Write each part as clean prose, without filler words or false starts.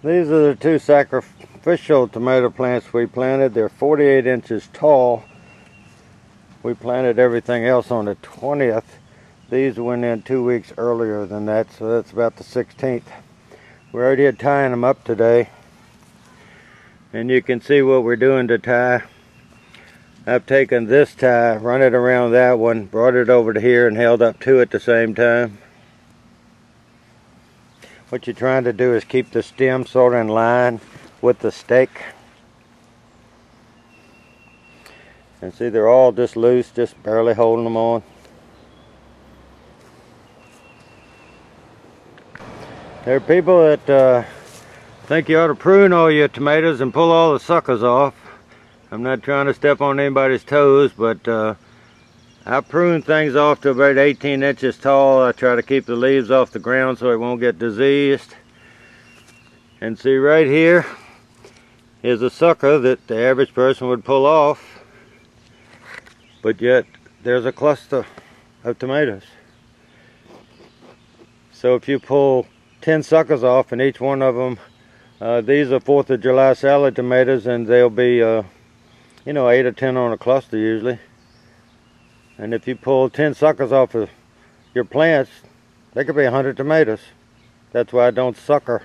These are the two sacrificial tomato plants we planted. They're 48 inches tall. We planted everything else on the 20th. These went in 2 weeks earlier than that, so that's about the 16th. We already had tying them up today. And you can see what we're doing to tie. I've taken this tie, run it around that one, brought it over to here and held up two at the same time. What you're trying to do is keep the stem sort of in line with the stake. And see, they're all just loose, just barely holding them on. There are people that think you ought to prune all your tomatoes and pull all the suckers off. I'm not trying to step on anybody's toes, but I prune things off to about 18 inches tall. I try to keep the leaves off the ground so it won't get diseased. And see, right here is a sucker that the average person would pull off, but yet there's a cluster of tomatoes. So if you pull 10 suckers off, and each one of them, these are 4th of July salad tomatoes, and they'll be 8 or 10 on a cluster usually. And if you pull 10 suckers off of your plants, they could be 100 tomatoes. That's why I don't sucker.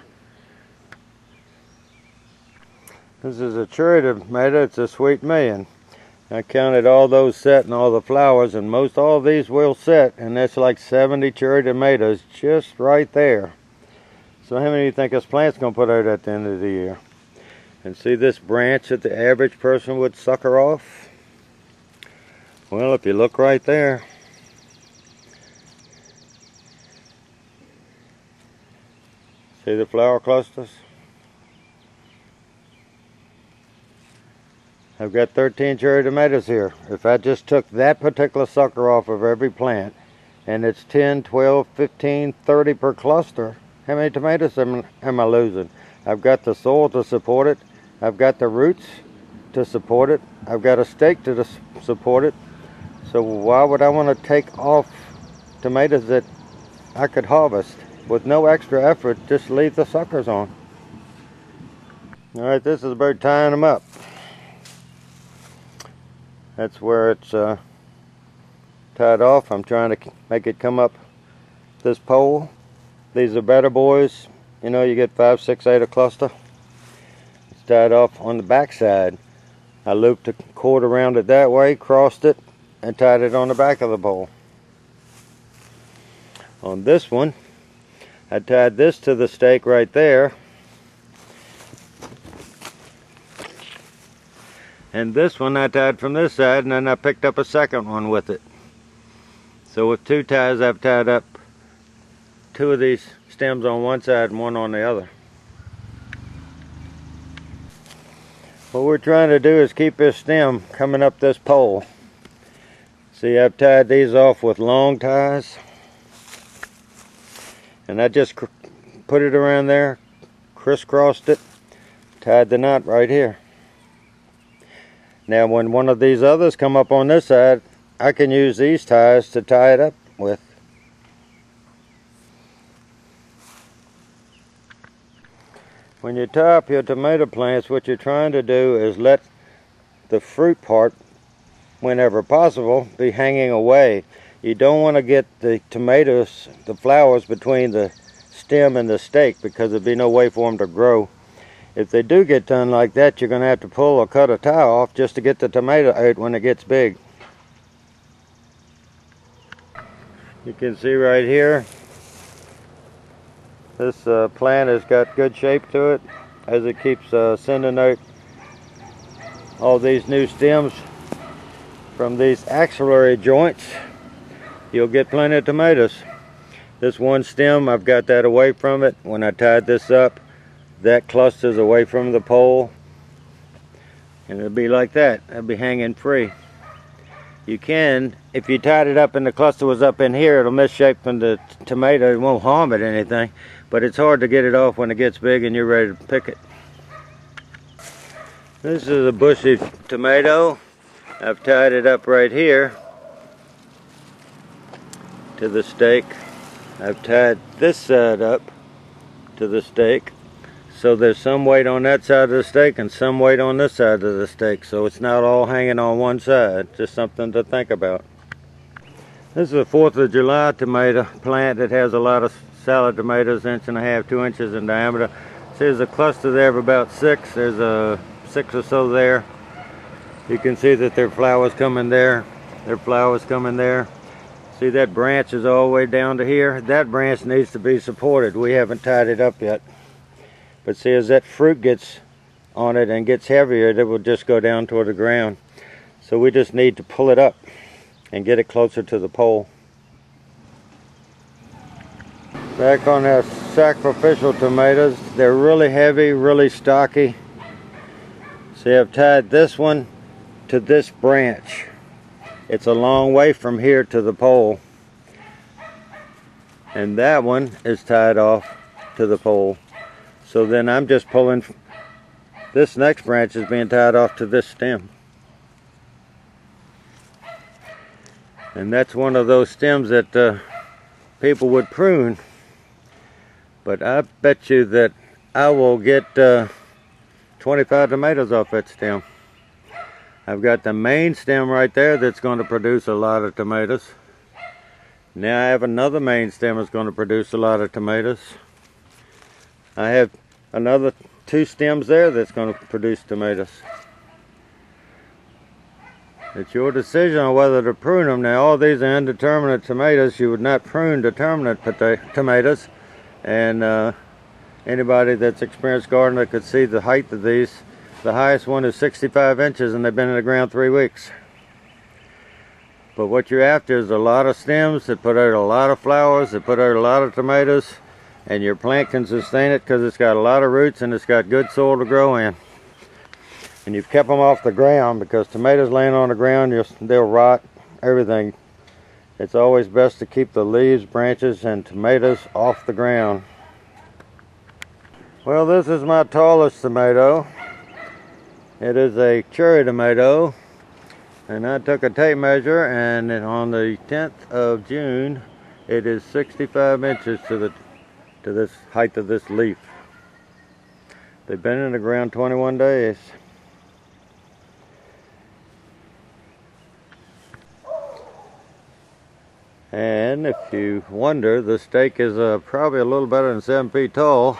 This is a cherry tomato. It's a sweet million. I counted all those set and all the flowers, and most all of these will set, and that's like 70 cherry tomatoes just right there. So how many do you think this plant's going to put out at the end of the year? And see this branch that the average person would sucker off? Well, if you look right there, see the flower clusters? I've got 13 cherry tomatoes here. If I just took that particular sucker off of every plant, and it's 10, 12, 15, 30 per cluster, how many tomatoes am I losing? I've got the soil to support it. I've got the roots to support it. I've got a stake to support it. So why would I want to take off tomatoes that I could harvest with no extra effort? Just leave the suckers on. Alright, this is about tying them up. That's where it's tied off. I'm trying to make it come up this pole. These are better boys. You know, you get 5, 6, 8 a cluster. It's tied off on the back side. I looped the cord around it that way, crossed it, and tied it on the back of the pole. On this one, I tied this to the stake right there. And this one I tied from this side, and then I picked up a second one with it. So with 2 ties, I've tied up 2 of these stems on one side and 1 on the other. What we're trying to do is keep this stem coming up this pole. See, I've tied these off with long ties, and I just put it around there, crisscrossed it, tied the knot right here. Now when one of these others come up on this side, I can use these ties to tie it up with. When you tie up your tomato plants, what you're trying to do is let the fruit part, whenever possible, be hanging away. You don't want to get the tomatoes, the flowers, between the stem and the stake, because there'd be no way for them to grow. If they do get done like that, you're going to have to pull or cut a tie off just to get the tomato out when it gets big. You can see right here, this plant has got good shape to it as it keeps sending out all these new stems from these axillary joints. You'll get plenty of tomatoes. This one stem, I've got that away from it. When I tied this up, that clusters away from the pole, and it'll be like that. It'll be hanging free. You can, if you tied it up and the cluster was up in here, it'll misshape from the tomato. It won't harm it or anything, but it's hard to get it off when it gets big and you're ready to pick it. This is a bushy tomato. I've tied it up right here to the stake. I've tied this side up to the stake. So there's some weight on that side of the stake and some weight on this side of the stake. So it's not all hanging on one side. Just something to think about. This is a 4th of July tomato plant that has a lot of salad tomatoes, 1.5 to 2 inches in diameter. So there's a cluster there of about 6. There's a 6 or so there. You can see that there are flowers coming there. There are flowers coming there. See, that branch is all the way down to here. That branch needs to be supported. We haven't tied it up yet. But see, as that fruit gets on it and gets heavier, it will just go down toward the ground. So we just need to pull it up and get it closer to the pole. Back on our sacrificial tomatoes, they're really heavy, really stocky. See, I've tied this one to this branch. It's a long way from here to the pole. And that one is tied off to the pole. So then I'm just pulling, this next branch is being tied off to this stem. And that's one of those stems that people would prune. But I bet you that I will get 25 tomatoes off that stem. I've got the main stem right there that's going to produce a lot of tomatoes. Now I have another main stem that's going to produce a lot of tomatoes. I have another 2 stems there that's going to produce tomatoes. It's your decision on whether to prune them. Now all these are indeterminate tomatoes. You would not prune determinate tomatoes. And anybody that's experienced gardener could see the height of these. The highest one is 65 inches and they've been in the ground 3 weeks. But what you're after is a lot of stems that put out a lot of flowers, that put out a lot of tomatoes. And your plant can sustain it because it's got a lot of roots and it's got good soil to grow in. And you've kept them off the ground, because tomatoes laying on the ground, they'll rot, everything. It's always best to keep the leaves, branches, and tomatoes off the ground. Well, this is my tallest tomato. It is a cherry tomato. And I took a tape measure, and on the 10th of June, it is 65 inches to this height of this leaf. They've been in the ground 21 days. And if you wonder, the stake is probably a little better than 7 feet tall,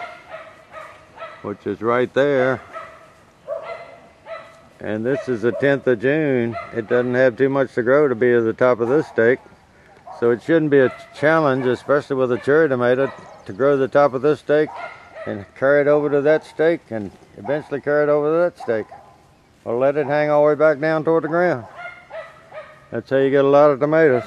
which is right there. And this is the 10th of June. It doesn't have too much to grow to be at the top of this stake. So it shouldn't be a challenge, especially with a cherry tomato, to grow the top of this stake and carry it over to that stake and eventually carry it over to that stake. Or let it hang all the way back down toward the ground. That's how you get a lot of tomatoes.